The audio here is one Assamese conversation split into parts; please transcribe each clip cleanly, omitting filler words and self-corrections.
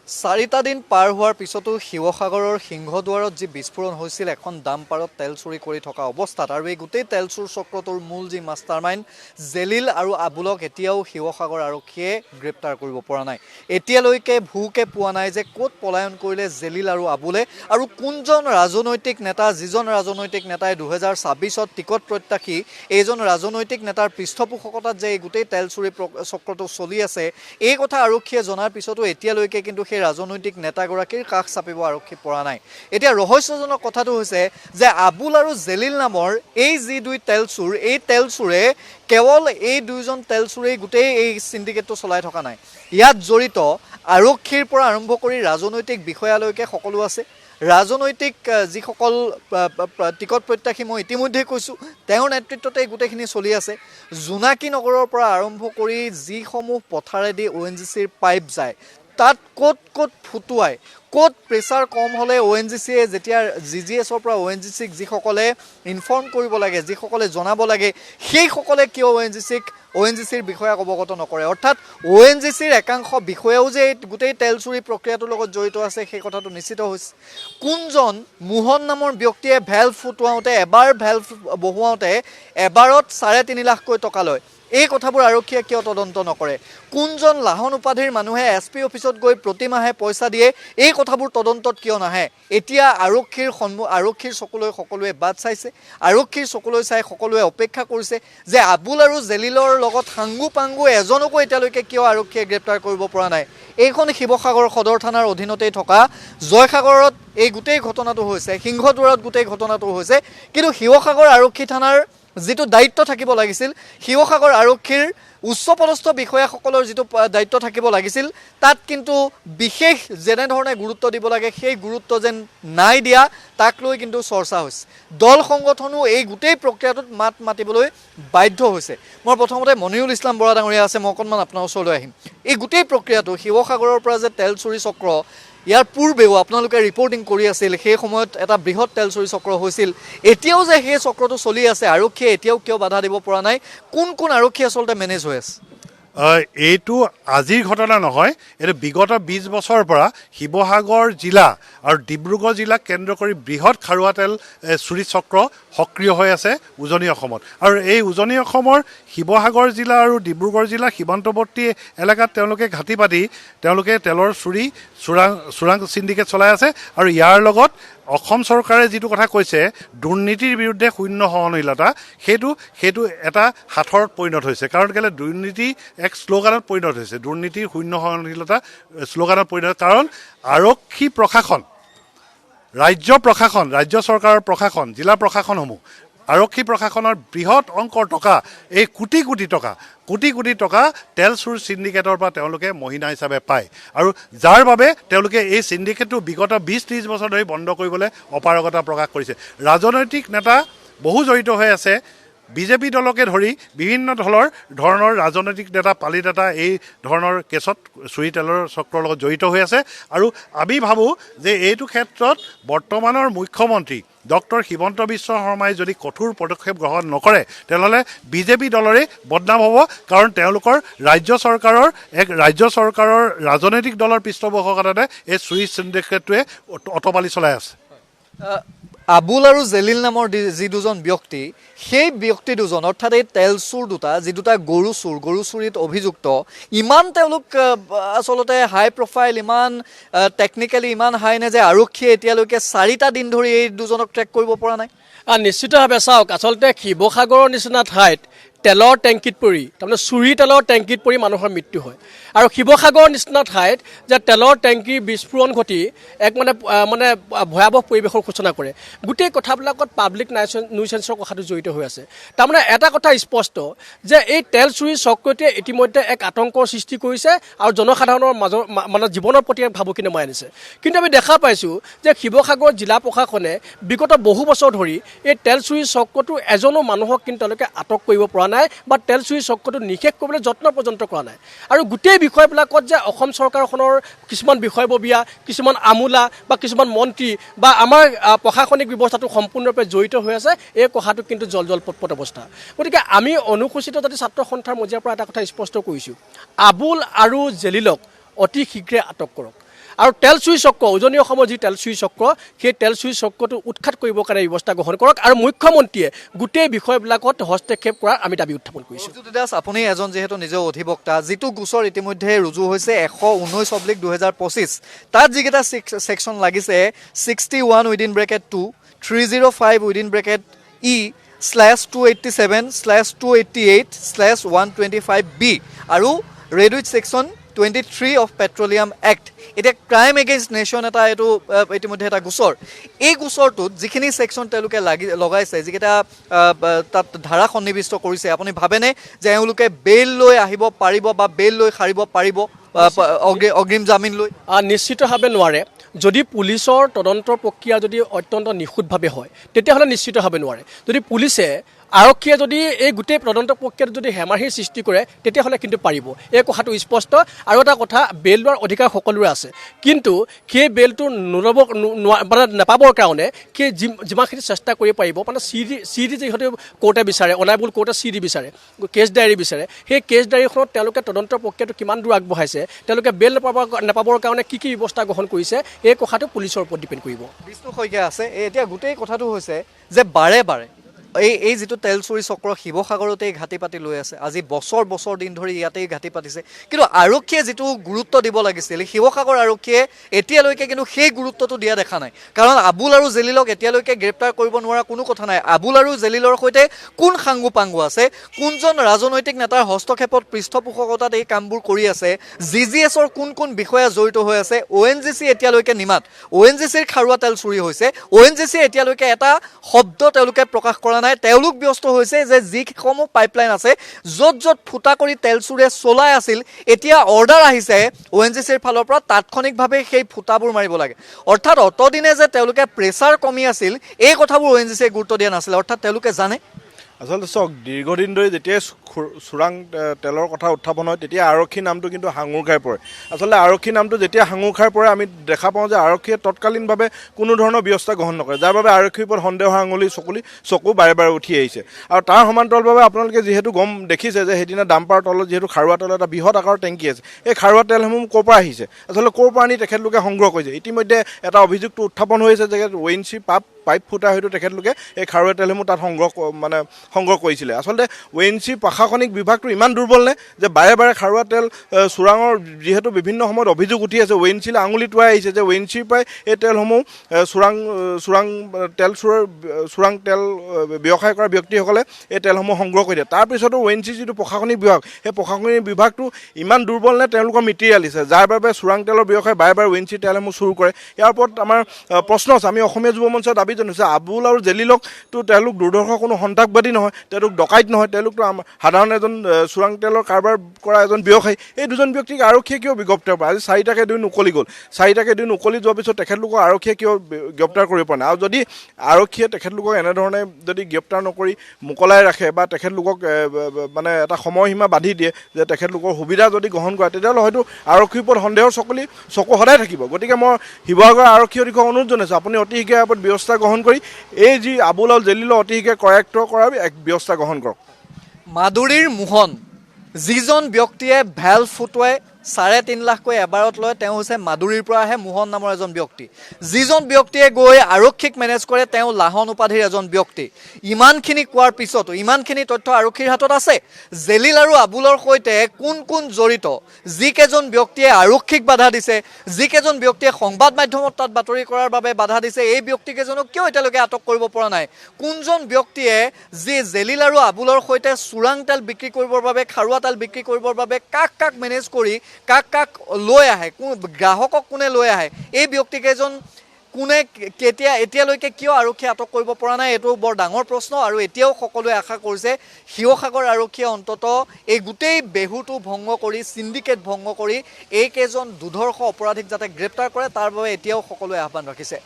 4টা দিন পাৰ হোৱাৰ পিছতো শিৱসাগৰৰ সিংহদুৱাৰত যি বিস্ফোৰণ হৈছিল এখন ডাম্পাৰত তেল চুৰি কৰি থকা অৱস্থাত আৰু এই গোটেই তেল চুৰ চক্ৰটোৰ মূল যি মাষ্টাৰমাইণ্ড জেলিল আৰু আবুলক এতিয়াও শিৱসাগৰ আৰক্ষীয়ে গ্ৰেপ্তাৰ কৰিব পৰা নাই। এতিয়ালৈকে ভুকে পোৱা নাই যে ক'ত পলায়ন কৰিলে জেলিল আৰু আবুলে আৰু কোনজন ৰাজনৈতিক নেতা, যিজন ৰাজনৈতিক নেতাই 2026ত টিকট প্ৰত্যাশী এইজন ৰাজনৈতিক নেতাৰ পৃষ্ঠপোষকতাত যে এই গোটেই তেল চুৰি চক্ৰটো চলি আছে এই কথা আৰক্ষীয়ে জনাৰ পিছতো এতিয়ালৈকে কিন্তু সেই ৰাজনৈতিক নেতাগৰাকীৰ কাষ চাপিব আৰক্ষী পৰা নাই। এতিয়া ৰহস্যজনক কথাটো হৈছে যে আবুল আৰু জেলিল নামৰ এই যি দুই তেল চুৰ, এই তেল চুৰে কেৱল এই দুইজন তেল চুৰেই গোটেই এই চিণ্ডিকেটটো চলাই থকা নাই। ইয়াত জড়িত আৰক্ষীৰ পৰা আৰম্ভ কৰি ৰাজনৈতিক বিষয়ালৈকে সকলো আছে। ৰাজনৈতিক যিসকল টিকট প্ৰত্যাশী মই ইতিমধ্যে কৈছোঁ তেওঁৰ নেতৃত্বতে গোটেইখিনি চলি আছে। জোনাকী নগৰৰ পৰা আৰম্ভ কৰি যিসমূহ পথাৰেদি ONGCৰ পাইপ যায় তাত ক'ত ক'ত ফুটুৱাই, ক'ত প্ৰেছাৰ কম হ'লে ONGCয়ে যেতিয়া GGSৰ পৰা ONGCক যিসকলে ইনফৰ্ম কৰিব লাগে, যিসকলে জনাব লাগে, সেইসকলে কিয় ONGCৰ বিষয়াক অৱগত নকৰে। অৰ্থাৎ ONGCৰ একাংশ বিষয়াও যে গোটেই তেল চুৰি প্ৰক্ৰিয়াটোৰ লগত জড়িত আছে সেই কথাটো নিশ্চিত হৈছে। কোনজন মোহন নামৰ ব্যক্তিয়ে ভেল্ভ ফুটুৱাওঁতে, এবাৰ ভেল্ভ বহুৱাওঁতে এবাৰত 3.5 লাখকৈ টকা লয়, এই কথাবোৰ আৰক্ষীয়ে কিয় তদন্ত নকৰে। কোনজন লাহন উপাধিৰ মানুহে SP অফিচত গৈ প্ৰতিমাহে পইচা দিয়ে, এই কথাবোৰ তদন্তত কিয় নাহে। এতিয়া আৰক্ষীৰ চকুলৈ সকলোৱে বাট চাইছে, আৰক্ষীৰ চকুলৈ চাই সকলোৱে অপেক্ষা কৰিছে যে আবুল আৰু জেলিলৰ লগত সাংগু পাংগু এজনকো এতিয়ালৈকে কিয় আৰক্ষীয়ে গ্ৰেপ্তাৰ কৰিব পৰা নাই। এইখন শিৱসাগৰ সদৰ থানাৰ অধীনতেই থকা জয়সাগৰত এই গোটেই ঘটনাটো হৈছে, সিংহদুৱাৰত গোটেই ঘটনাটো হৈছে। কিন্তু শিৱসাগৰ আৰক্ষী থানাৰ যিটো দায়িত্ব থাকিব লাগিছিল, শিৱসাগৰ আৰক্ষীৰ উচ্চপদস্থ বিষয়াসকলৰ যিটো দায়িত্ব থাকিব লাগিছিল, তাত কিন্তু বিশেষ যেনেধৰণে গুৰুত্ব দিব লাগে সেই গুৰুত্ব যেন নাই দিয়া, তাক লৈ কিন্তু চৰ্চা হৈছে। দল সংগঠনো এই গোটেই প্ৰক্ৰিয়াটোত মাত মাতিবলৈ বাধ্য হৈছে। মই প্ৰথমতে মনিৰুল ইছলাম বৰা ডাঙৰীয়া আছে, মই অকণমান আপোনাৰ ওচৰলৈ আহিম। এই গোটেই প্ৰক্ৰিয়াটো শিৱসাগৰৰ পৰা যে তেল চুৰি চক্ৰ, ইয়াৰ পূৰ্বেও আপোনালোকে ৰিপৰ্টিং কৰি আছিল, সেই সময়ত এটা বৃহৎ তেল চুৰি চক্ৰ হৈছিল। এতিয়াও যে সেই চক্ৰটো চলি আছে, আৰক্ষীয়ে এতিয়াও কিয় বাধা দিব পৰা নাই। কোন কোন আৰক্ষী আচলতে মেনেজ হৈ আছে? এইটো আজিৰ ঘটনা নহয়, এইটো বিগত 20 বছৰৰ পৰা শিৱসাগৰ জিলা আৰু ডিব্ৰুগড় জিলাক কেন্দ্ৰ কৰি বৃহৎ খাৰুৱা তেল চুৰি চক্ৰ সক্ৰিয় হৈ আছে উজনি অসমত। আৰু এই উজনি অসমৰ শিৱসাগৰ জিলা আৰু ডিব্ৰুগড় জিলাৰ সীমান্তৱৰ্তী এলেকাত তেওঁলোকে ঘাটি পাতি তেওঁলোকে তেলৰ চোৰাং চিণ্ডিকেট চলাই আছে। আৰু ইয়াৰ লগত অসম চৰকাৰে যিটো কথা কৈছে দুৰ্নীতিৰ বিৰুদ্ধে শূন্য সহনশীলতা, সেইটো এটা সাঁথৰত পৰিণত হৈছে। কাৰণ কেলৈ দুৰ্নীতি এক শ্লোগানত পৰিণত হৈছে, দুৰ্নীতিৰ শূন্য সহনশীলতা শ্লোগানত পৰিণত। কাৰণ আৰক্ষী প্ৰশাসন, ৰাজ্য চৰকাৰৰ প্ৰশাসন, জিলা প্ৰশাসনসমূহ, আৰক্ষী প্ৰশাসনৰ বৃহৎ অংকৰ টকা, এই কোটি কোটি টকা তেল চুৰ চিণ্ডিকেটৰ পৰা তেওঁলোকে মহিনা হিচাপে পায়। আৰু যাৰ বাবে তেওঁলোকে এই চিণ্ডিকেটটো বিগত 20-30 বছৰ ধৰি বন্ধ কৰিবলৈ অপাৰগতা প্ৰকাশ কৰিছে। ৰাজনৈতিক নেতা বহু জড়িত হৈ আছে, বিজেপি দলকে ধৰি বিভিন্ন ধৰণৰ ৰাজনৈতিক নেতা, পালি নেতা এই ধৰণৰ কেছত চুৰি তেলৰ চক্ৰৰ লগত জড়িত হৈ আছে। আৰু আমি ভাবোঁ যে এইটো ক্ষেত্ৰত বৰ্তমানৰ মুখ্যমন্ত্ৰী ডক্টৰ হিমন্ত বিশ্ব শৰ্মাই যদি কঠোৰ পদক্ষেপ গ্ৰহণ নকৰে তেনেহ'লে বিজেপি দলৰে বদনাম হ'ব। কাৰণ তেওঁলোকৰ ৰাজ্য চৰকাৰৰ ৰাজনৈতিক দলৰ পৃষ্ঠপোষকতাতে এই চুৰি চিণ্ডিকেটটোৱে অতপালি চলাই আছে। আবুল আৰু জেলিল নামৰ যি দুজন ব্যক্তি, সেই ব্যক্তি দুজন অৰ্থাৎ এই তেল চুৰ দুটা, যি দুটা গৰু চুৰিত অভিযুক্ত, ইমান তেওঁলোক আচলতে হাই প্ৰফাইল, ইমান টেকনিকেলি ইমান হাই নে যে আৰক্ষীয়ে এতিয়ালৈকে 4টা দিন ধৰি এই দুজনক ট্ৰেক কৰিব পৰা নাই। নিশ্চিতভাৱে চাওক, আচলতে শিৱসাগৰৰ নিচিনা ঠাইত তেলৰ টেংকিত পৰি, তাৰমানে চুৰি তেলৰ টেংকিত পৰি মানুহৰ মৃত্যু হয়। আৰু শিৱসাগৰৰ নিচিনা ঠাইত যে তেলৰ টেংকিৰ বিস্ফোৰণ ঘটি এক মানে ভয়াৱহ পৰিৱেশৰ সূচনা কৰে। গোটেই কথাবিলাকত পাব্লিক নিউচেন্সৰ কথাটো জড়িত হৈ আছে। তাৰমানে এটা কথা স্পষ্ট যে এই তেল চুৰি চক্ৰটোৱে ইতিমধ্যে এক আতংকৰ সৃষ্টি কৰিছে আৰু জনসাধাৰণৰ মানে জীৱনৰ প্ৰতি এক ভাবুকি নমাই আনিছে। কিন্তু আমি দেখা পাইছোঁ যে শিৱসাগৰ জিলা প্ৰশাসনে বিগত বহু বছৰ ধৰি এই তেল চুৰি চক্ৰটো এজনো মানুহক কিন্তু তেওঁলোকে আটক কৰিব পৰা নাই বা তেল চুৰি চক্ৰটো নিষেধ কৰিবলৈ যত্ন পৰ্যন্ত কৰা নাই। আৰু গোটেই বিষয়বিলাকত যে অসম চৰকাৰখনৰ কিছুমান বিষয়ববীয়া, কিছুমান আমোলা বা কিছুমান মন্ত্ৰী বা আমাৰ প্ৰশাসনিক ব্যৱস্থাটো সম্পূৰ্ণৰূপে জড়িত হৈ আছে, এই কথাটো কিন্তু জল পটপট অৱস্থা। গতিকে আমি অনুসূচিত জাতি ছাত্ৰ সন্থাৰ মজিয়াৰ পৰা এটা কথা স্পষ্ট কৰিছোঁ, আবুল আৰু জেলিলক অতি শীঘ্ৰে আটক কৰক। আৰু তেলচুৰি চক্ৰ উজনি অসমৰ যি তেলচুৰি চক্ৰ সেই তেলচুৰি চক্ৰটো উৎখাত কৰিবৰ কাৰণে ব্যৱস্থা গ্ৰহণ কৰক আৰু মুখ্যমন্ত্ৰীয়ে গোটেই বিষয়বিলাকত হস্তক্ষেপ কৰাৰ আমি দাবী উত্থাপন কৰিছোঁ। অজিত দাস, আপুনি এজন যিহেতু নিজেও অধিবক্তা, যিটো গোচৰ ইতিমধ্যে ৰুজু হৈছে 119/2025, তাত যিকেইটা ছেকশ্যন লাগিছে 61(2), 305(287/288/125B আৰু ৰেডউইড ছেকশ্যন 23 অফ পেট্ৰলিয়াম এক্ট। এতিয়া ক্ৰাইম এগেইনষ্ট নেশ্যন এটা এইটো ইতিমধ্যে এটা গোচৰ। এই গোচৰটোত যিখিনি ছেকশ্যন তেওঁলোকে লগাইছে, যিকেইটা তাত ধাৰা সন্নিৱিষ্ট কৰিছে, আপুনি ভাবেনে যে এওঁলোকে বেইল লৈ আহিব পাৰিব বা বেইল লৈ সাৰিব পাৰিব অগ্ৰিম জামিন লৈ? নিশ্চিতভাৱে নোৱাৰে। যদি পুলিচৰ তদন্তৰ প্ৰক্ৰিয়া যদি অত্যন্ত নিখুঁতভাৱে হয় তেতিয়াহ'লে নিশ্চিতভাৱে নোৱাৰে। যদি পুলিচে আৰক্ষীয়ে যদি এই গোটেই তদন্ত প্ৰক্ৰিয়াত যদি হেমাহিৰ সৃষ্টি কৰে তেতিয়াহ'লে কিন্তু পাৰিব, এই কথাটো স্পষ্ট। আৰু এটা কথা, বেইল লোৱাৰ অধিকাৰ সকলোৰে আছে, কিন্তু সেই বেইলটো মানে নাপাবৰ কাৰণে সেই যিমানখিনি চেষ্টা কৰিব পাৰিব, মানে চি ডি যিহেতু কোৰ্টে বিচাৰে, অনাৰেবল কোৰ্টে চি ডি বিচাৰে, কেছ ডায়েৰী বিচাৰে, সেই কেছ ডায়েৰীখনত তেওঁলোকে তদন্তৰ প্ৰক্ৰিয়াটো কিমান দূৰ আগবঢ়াইছে, তেওঁলোকে বেইল নাপাবৰ কাৰণে কি ব্যৱস্থা গ্ৰহণ কৰিছে, এই কথাটো পুলিচৰ ওপৰত ডিপেণ্ড কৰিব। বিষ্ণু শইকীয়া আছে। এতিয়া গোটেই কথাটো হৈছে যে বাৰে বাৰে এই যিটো তেলচুৰি চক্ৰ শিৱসাগৰতেই ঘাটি পাতি লৈ আছে, আজি বছৰ বছৰ দিন ধৰি ইয়াতেই ঘাটি পাতিছে, কিন্তু আৰক্ষীয়ে যিটো গুৰুত্ব দিব লাগিছিল, শিৱসাগৰ আৰক্ষীয়ে এতিয়ালৈকে কিন্তু সেই গুৰুত্বটো দিয়া দেখা নাই। কাৰণ আবুল আৰু জেলিলক এতিয়ালৈকে গ্ৰেপ্তাৰ কৰিব নোৱাৰা কোনো কথা নাই। আবুল আৰু জেলিলৰ সৈতে কোন সাংগু পাংগু আছে, কোনজন ৰাজনৈতিক নেতাৰ হস্তক্ষেপত পৃষ্ঠপোষকতাত এই কামবোৰ কৰি আছে, GGSৰ কোন কোন বিষয়া জড়িত হৈ আছে, ONGC এতিয়ালৈকে নিমাত, ONGCৰ খাৰুৱা তেল চুৰি হৈছে, ONGC এতিয়ালৈকে এটা শব্দ তেওঁলোকে প্ৰকাশ কৰা নাই। তেওঁলোক ব্যস্ত হৈছে যে যিসমূহ পাইপলাইন আছে য'ত য'ত ফুটা কৰি তেল চুৰে চলাই আছিল, এতিয়া অৰ্ডাৰ আহিছে ONGCৰ ফালৰ পৰা তাৎক্ষণিকভাৱে সেই ফুটাবোৰ মাৰিব লাগে। অৰ্থাৎ অতদিনে যে তেওঁলোকে প্ৰেছাৰ কমি আছিল, এই কথাবোৰ ONGCয়ে গুৰুত্ব দিয়া নাছিলে। অৰ্থাৎ তেওঁলোকে জানে। আচলতে চাওক, দীৰ্ঘদিন ধৰি যেতিয়াই চোৰাং তেলৰ কথা উত্থাপন হয় তেতিয়া আৰক্ষী নামটো কিন্তু সাঙুৰ খাই পৰে। আচলতে আৰক্ষী নামটো যেতিয়া সাঙুৰ খাই পৰে আমি দেখা পাওঁ যে আৰক্ষীয়ে তৎকালীনভাৱে কোনো ধৰণৰ ব্যৱস্থা গ্ৰহণ নকৰে, যাৰ বাবে আৰক্ষীৰ ওপৰত সন্দেহৰ আঙুলি চকু বাৰে বাৰে উঠি আহিছে। আৰু তাৰ সমান্তৰালভাৱে আপোনালোকে যিহেতু দেখিছে যে সেইদিনা ডাম্পাৰ তলত যিহেতু খাৰুৱা তেলৰ এটা বৃহৎ আকাৰৰ টেংকি আছে, এই খাৰুৱা তেলসমূহ ক'ৰ পৰা আহিছে, আচলতে ক'ৰ পৰা আনি তেখেতলোকে সংগ্ৰহ কৰিছে। ইতিমধ্যে এটা অভিযোগটো উত্থাপন হৈছে যে ONGC পাইপ ফুটা হয়তো তেখেতলোকে এই খাৰুৱা তেলসমূহ তাত সংগ্ৰহ কৰিছিলে। আচলতে ONGC প্ৰশাসনিক বিভাগটো ইমান দুৰ্বল নে যে বাৰে বাৰে খাৰুৱা তেল চোৰাঙৰ যিহেতু বিভিন্ন সময়ত অভিযোগ উঠি আছে, ONGCলৈ আঙুলি টুৱাই আহিছে যে ONGCৰ পৰাই এই তেলসমূহ চোৰাং তেল ব্যৱসায় কৰা ব্যক্তিসকলে এই তেলসমূহ সংগ্ৰহ কৰি দিয়ে। তাৰপিছতো ONGC যিটো প্ৰশাসনিক বিভাগ, সেই প্ৰশাসনিক বিভাগটো ইমান দুৰ্বল নে তেওঁলোকৰ মেটেৰিয়েল দিছে, যাৰ বাবে চোৰাং তেলৰ ব্যৱসায় বাৰে বাৰে ONGC তেলসমূহ চুৰ কৰে। ইয়াৰ ওপৰত আমাৰ প্ৰশ্ন আছে। আমি অসমীয়া যুৱ মঞ্চৰ দাবী জনাইছে, আবুল আৰু জেলিলকতো তেওঁলোক দুৰ্ধৰ্ষ কোনো সন্ত্ৰাসবাদী নহয়, তেওঁলোক ডকাইত নহয়, তেওঁলোকতো সাধাৰণ এজন চোৰাং তেলৰ কাৰবাৰ কৰা এজন ব্যৱসায়ী। এই দুজন ব্যক্তিক আৰক্ষীয়ে কিয় গ্ৰেপ্তাৰ কৰে? আজি 4টাকে দিন উকলি গ'ল। 4টাকে দিন উকলি যোৱাৰ পিছত তেখেতলোকক আৰক্ষীয়ে কিয় গ্ৰেপ্তাৰ কৰিব পৰা নাই? আৰু যদি আৰক্ষীয়ে তেখেতলোকক এনেধৰণে যদি গ্ৰেপ্তাৰ নকৰি মোকলাই ৰাখে বা তেখেতলোকক মানে এটা সময়সীমা বান্ধি দিয়ে যে তেখেতলোকৰ সুবিধা যদি গ্ৰহণ কৰে, তেতিয়াহ'লে হয়তো আৰক্ষীৰ ওপৰত সন্দেহৰ চকু সদায় থাকিব। গতিকে মই শিৱসাগৰ আৰক্ষী অধীক্ষক অনুৰোধ জনাইছোঁ, আপুনি অতি শীঘ্ৰে ইয়াৰ ওপৰত ব্যৱস্থা গ্ৰহণ কৰি এই যি আবুল আৰু জেলিলক অতি শীঘ্ৰে কৰায়ত্ব কৰাৰ এক ব্যৱস্থা গ্ৰহণ কৰক। মাদুৰীৰ মোহন, যিজন ব্যক্তিয়ে ভেল ফুটুৱাই 3.5 লাখকৈ এবাৰত লয়, তেওঁ হৈছে মাদুৰীৰ পৰা আহে মোহন নামৰ এজন ব্যক্তি। যিজন ব্যক্তিয়ে গৈ আৰক্ষীক মেনেজ কৰে তেওঁ লাহন উপাধিৰ এজন ব্যক্তি। ইমানখিনি কোৱাৰ পিছতো ইমানখিনি তথ্য আৰক্ষীৰ হাতত আছে। জেলিল আৰু আবুলৰ সৈতে কোন কোন জড়িত, যিকেইজন ব্যক্তিয়ে আৰক্ষীক বাধা দিছে, যিকেইজন ব্যক্তিয়ে সংবাদ মাধ্যমত তাত বাতৰি কৰাৰ বাবে বাধা দিছে, এই ব্যক্তিকেইজনক কিয় এতিয়ালৈকে আটক কৰিব পৰা নাই? কোনজন ব্যক্তিয়ে যি জেলিল আৰু আবুলৰ সৈতে চোৰাং তেল বিক্ৰী কৰিবৰ বাবে, খাৰুৱা তেল বিক্ৰী কৰিবৰ বাবে কাক মেনেজ কৰি কাক লৈ আহে, গ্ৰাহকক কোনে লৈ আহে, এই ব্যক্তিকেইজন কোনে কেতিয়া এতিয়ালৈকে কিয় আৰক্ষীয়ে আটক কৰিব পৰা নাই? এইটো বৰ ডাঙৰ প্ৰশ্ন। আৰু এতিয়াও সকলোৱে আশা কৰিছে শিৱসাগৰ আৰক্ষীয়ে অন্তত এই গোটেই বেহুটো ভংগ কৰি, চিণ্ডিকেট ভংগ কৰি এইকেইজন দুৰ্ধৰ্ষ অপৰাধীক যাতে গ্ৰেপ্তাৰ কৰে, তাৰ বাবে এতিয়াও সকলোৱে আহ্বান ৰাখিছে।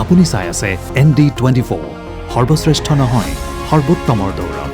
আপুনি চাই আছে ND24, সৰ্বশ্ৰেষ্ঠ নহয় সৰ্বোত্তমৰ দৌৰ।